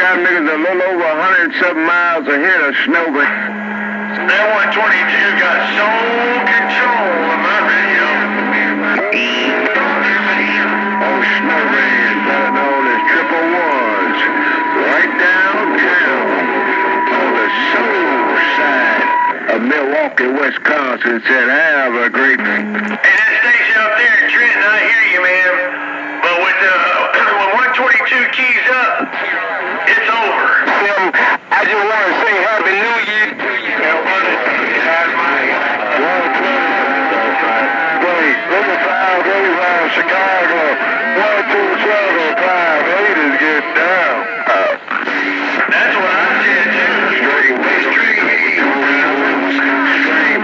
got niggas a little over 107 miles ahead of Snowman. That 122 got sole control of my radio. Oh, Snowman, better known as Triple Ones, right downtown on the soul side of Milwaukee, Wisconsin, said, have a great day. Hey, that station up there in Trenton, I hear you, man. But with when 122 keys up, it's over. I just want to say Happy New Year. Chicago, 127-58 is getting down. That's what I said, too. Straight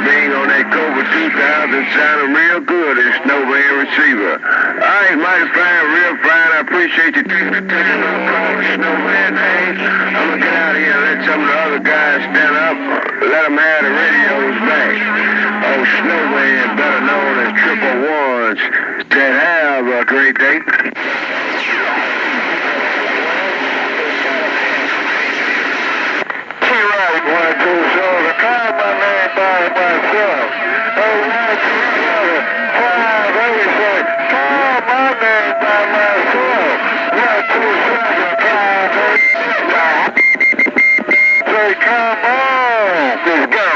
being on that Cobra 2000 sounding real good as Snowman receiver. All right, mighty fine, real fine. I appreciate you taking the time to call Snowman. Hey, I'm going to get out of here and let some of the other guys stand up. Let them have the radios back. Oh, Snowman, better known as Triple Ones, said have a great day. T-Right, 127, I called my man by myself. Oh, 127, 587, call my man by myself. 127, 587. Say, come on, let's go.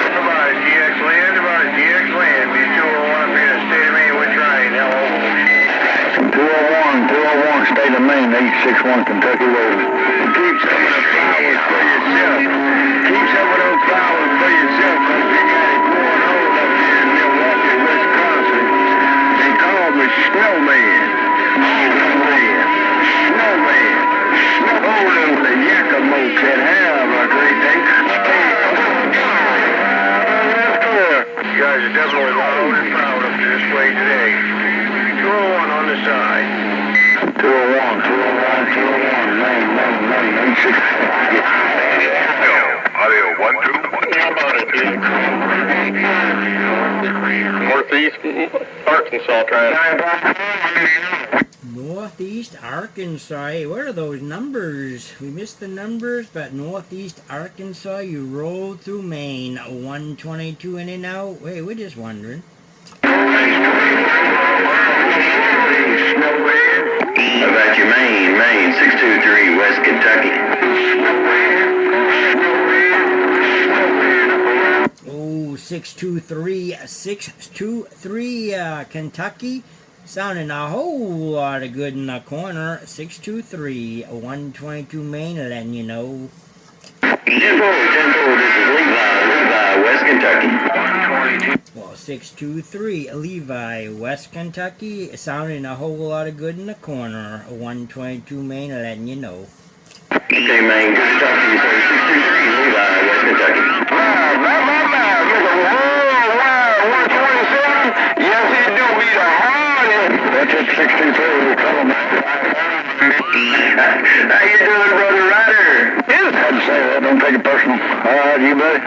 Everybody's DX land, everybody's DX land. Be 201 up here in the state of Maine with train. Hello. 201, state of Maine, 861 Kentucky Road. Keep some of the flowers for yourself. Keep some of those flowers for yourself, because they got it going on up here in Milwaukee, Wisconsin. They call me Snowman. Snowman. Snowman. Snowman. The Yakimo said, have a great day. You guys are definitely loud and proud up to this way today. 201 on the side. 201, Maine, 86. Audio 121. How about it, dude? Northeast Arkansas trying. Northeast Arkansas. Hey, what are those numbers? We missed the numbers, but Northeast Arkansas, you rolled through Maine. 122 in and out. Wait, we're just wondering. About your Maine, 623, West Kentucky. Oh, 623, Kentucky. Sounding a whole lot of good in the corner. 623, 122 Maine, letting you know. 10-4, this is Levi, West Kentucky. 122. Well, 623, Levi, West Kentucky. Sounding a whole lot of good in the corner. 122 Maine, letting you know. Okay, Maine, good talk to you, sir. 623, Levi, West Kentucky. Wow, 127? Yes, it do be the hardest. That's it, 623, come on. How you doing, Brother Ryder? Had to say that, don't take it personal. All right, you buddy?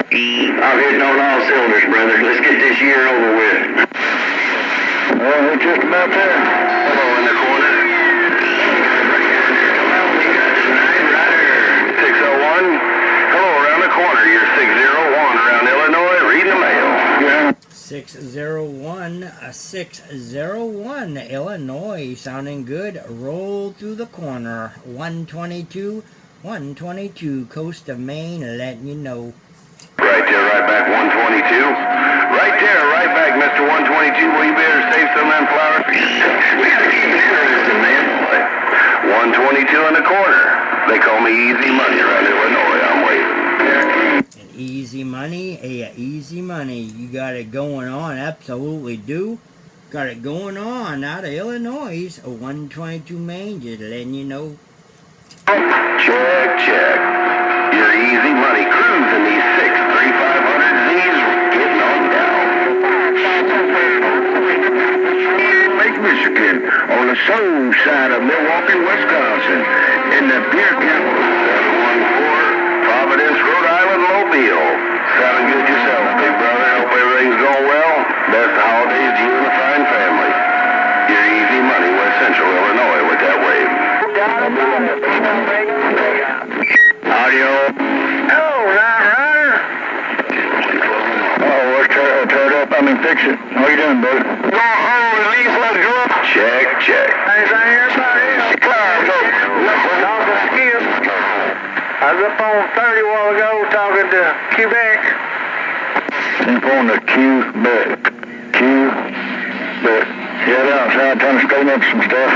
I'm hitting on all cylinders, brother. Let's get this year over with. Well, we're just about there. Hello in the corner. Ryder, 601. Hello around the corner. You're 601 around Illinois, reading the mail. Yeah. 601, Illinois, sounding good. Roll through the corner. 122, coast of Maine, letting you know. Right there, right back, 122. Right there, right back, Mr. 122. Well, you better save some of them flowers. We gotta keep it interesting, man. 122 in the corner. They call me Easy Money around Illinois. I'm waiting. And easy money, hey, easy money. You got it going on, absolutely do. Got it going on out of Illinois. 122 Maine, just letting you know. Check. Your Easy Money cruising these 63500Zs, getting on down. Lake Michigan, on the soul side of Milwaukee, Wisconsin, in the beer capital. 714, Providence, Rhode Island, Mobile. Sounding good yourself, big brother. Hope everything's going well. Best holidays to you and the fine family. Your Easy Money, West Central Illinois, with that wave. fix it. How you doing, buddy? Release, let's go. Check, check. I was up on 30 a while ago talking to Quebec. Up on the Quebec. Head outside trying to straighten up some stuff.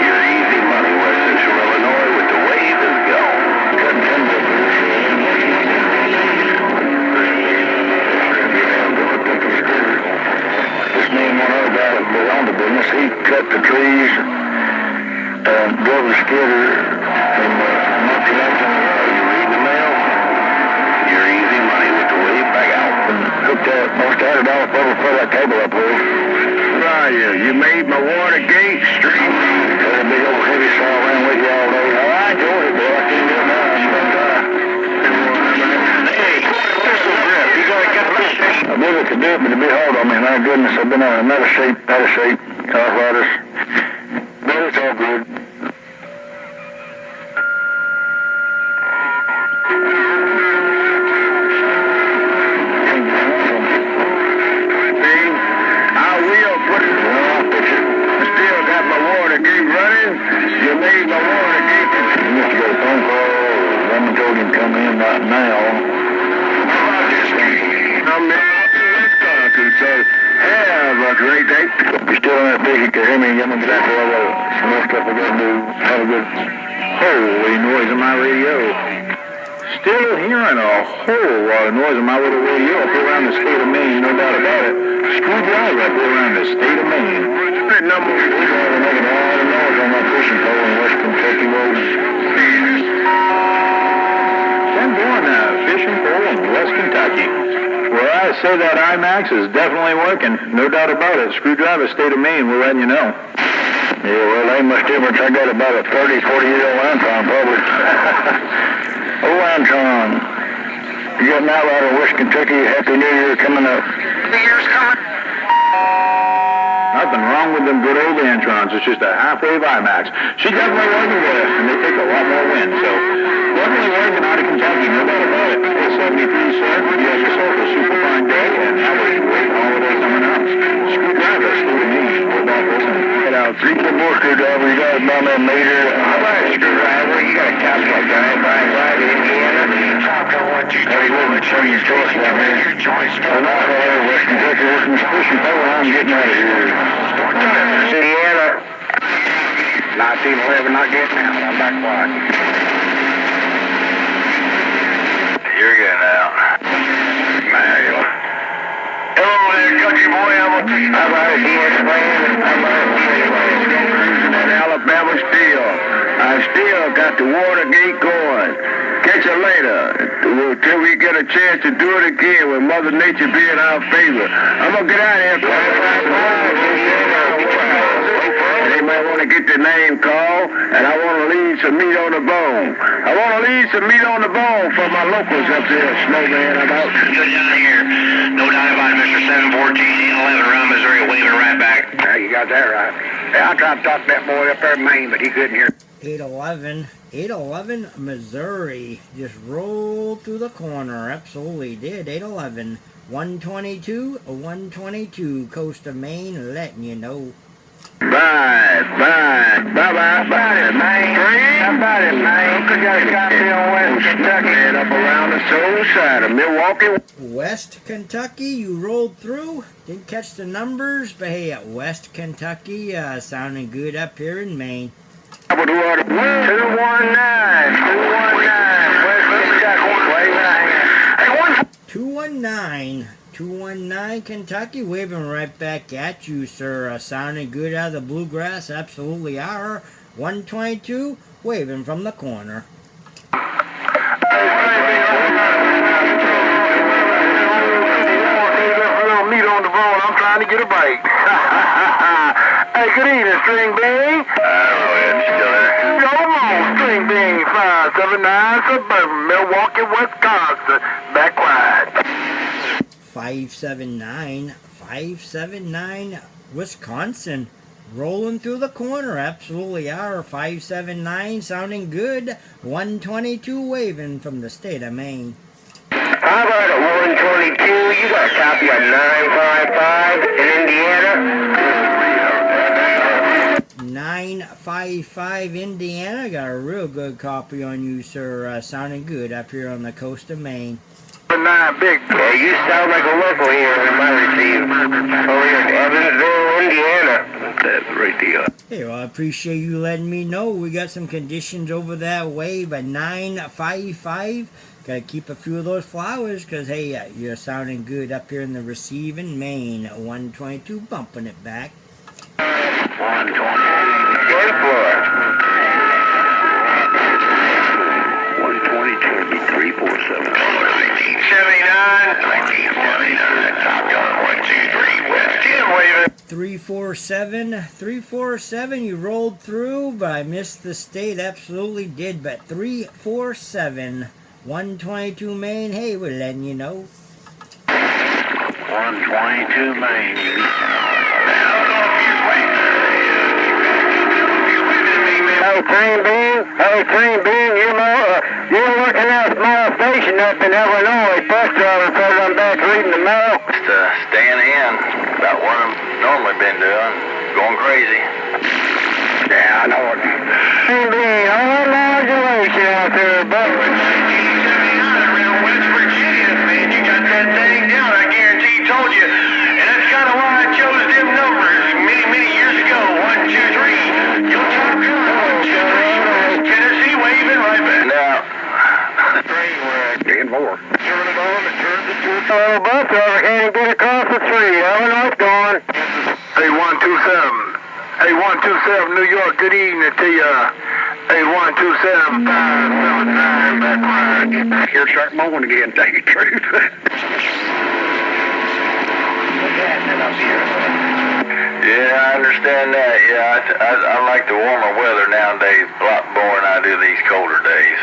Your easy money, West Central Illinois, with the wave is gone. This man, one other guy that was on the business, he cut the trees, drove the skidder, and knocked it out on the road. You read the mail? Your easy money with the wave back out. And hooked that, most had it all over, put that cable up there. Right, you made my water gate straight. Got a big old heavy saw around with you all day. Oh, I enjoyed it, boy. I can't do it now. Hey, pistol grip. You gotta get the I believe I could do it, but it'd be hard on me. My goodness, I've been out of shape, arthritis. But it's all good. I will put it. Well, I'll fix it. I still got my water gate running. You made my water gate. You must have got a phone call. Someone told him to come in right now. I'm in Wisconsin, so have a great day. You still on that big, you can hear me. I'm going to get out there all some more stuff I got to do. Have a good holy noise on my radio. Still hearing a whole lot of noise on my little radio up here around the state of Maine, no doubt about it. Screwdriver up here around the state of Maine. Good number. We're making a lot of noise on my fishing pole in West Kentucky Road. I'm doing fishing pole in West Kentucky. Well, I say that IMAX is definitely working, no doubt about it. Screwdriver, state of Maine, we're letting you know. Yeah, well, ain't much difference. I got about a 30, 40-year-old Antron, probably. Oh, Antron. You got an outrider in West Kentucky. Happy New Year coming up. The year's coming. Nothing wrong with them good old Antrons. It's just a half-wave IMAX. She definitely working with us, and they take a lot more wind. So, definitely working out of Kentucky, no doubt about it. Hey, 73, sir. You have yourself a super fine day, and have a great holiday coming up. Screwdriver, state of Maine. We're back listening. Get out 3 more screwdriver. You got about that meter. How about a screwdriver? You got a capsule guy by Indiana. Hey, we'll show you choice down here. I'm not going to West Kentucky working this fishing pole. I'm getting out of here. Indiana. 1911, not getting out. I'm back quiet. You're getting out. Manual. Hello there, country boy. I'm out here in Alabama still. I still got the water gate going. Catch you later. Till we get a chance to do it again with Mother Nature being in our favor. I'm going to get out of here. They might want to get their name called, and I want to leave some meat on the bone. I want to leave some meat on the bone for my locals up there, Snowman. I'm out. You're down here. No doubt about it, Mr. 714-11 around Missouri, waving right back. Yeah, you got that right. Yeah, I tried to talk to that boy up there in Maine, but he couldn't hear. 811, Missouri just rolled through the corner. Absolutely did. 811, 122, coast of Maine, letting you know. Bye, man. How about it, man? You got a copy on West Kentucky. And up around the southern side of Milwaukee. West Kentucky, you rolled through. Didn't catch the numbers, but hey, at West Kentucky, sounding good up here in Maine. 219, West Kentucky. Wave my hand. 219, Kentucky, waving right back at you, sir. Sounding good out of the bluegrass, absolutely are. 122, waving from the corner. Meat on the bone. I'm trying to get a break. Hey, good evening, String Bean. Still there. Come on, String Bean 579 Suburban, Milwaukee, Wisconsin. Back quiet. 579, Wisconsin. Rolling through the corner, absolutely are. 579, sounding good. 122, waving from the state of Maine. 579, How about at 122? You got a copy of 955 in Indiana? 955 Indiana. Got a real good copy on you, sir. Sounding good up here on the coast of Maine. 9 big. Yeah, you sound like a local here in my receive. Over here in Evansville, Indiana. That's right there. Hey, well, I appreciate you letting me know. We got some conditions over that way, but 955. Got to keep a few of those flowers because, hey, you're sounding good up here in the receiving Maine. 122, bumping it back. 120. Good floor. 122, 347. 1979, Top Gun 123, West 10 waving. 347, you rolled through, but I missed the state, absolutely did, but 347, 122 Maine, hey, we're letting you know. 122 Maine. Hey, Train Bean, you're working that small station up in Illinois. Bus driver says I'm back reading the mail. Just staying in, about what I've normally been doing, going crazy. Yeah, I know it. Train Bean, all modulation out there, buddy. 1979 around West Virginia, man, you got that thing down, I guarantee you told you. And that's kind of why I chose them numbers many, many years ago. 1, 2, 3. You'll talk good. 1, 2, 3. Tennessee waving right back. Now, 10 more. Turn it on and turn it to a bus driver can't get across the tree. I don't know what's going. Hey, 127. Hey, 127, New York, good evening to you. Hey, 127, 579, back line. Get back here, start mowing again, tell you the truth. Yeah, I understand that. Yeah, I like the warmer weather nowadays a lot more than I do these colder days.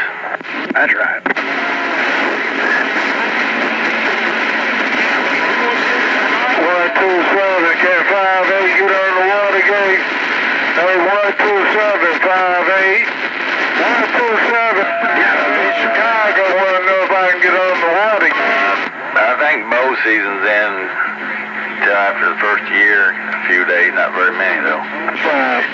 That's right. 127, can 58 get on the water gate? Hey, 127, 58. 127, in Chicago, want to know if I can get on the water gate. I think bow season's in till after the first year, a few days, not very many though. Fine.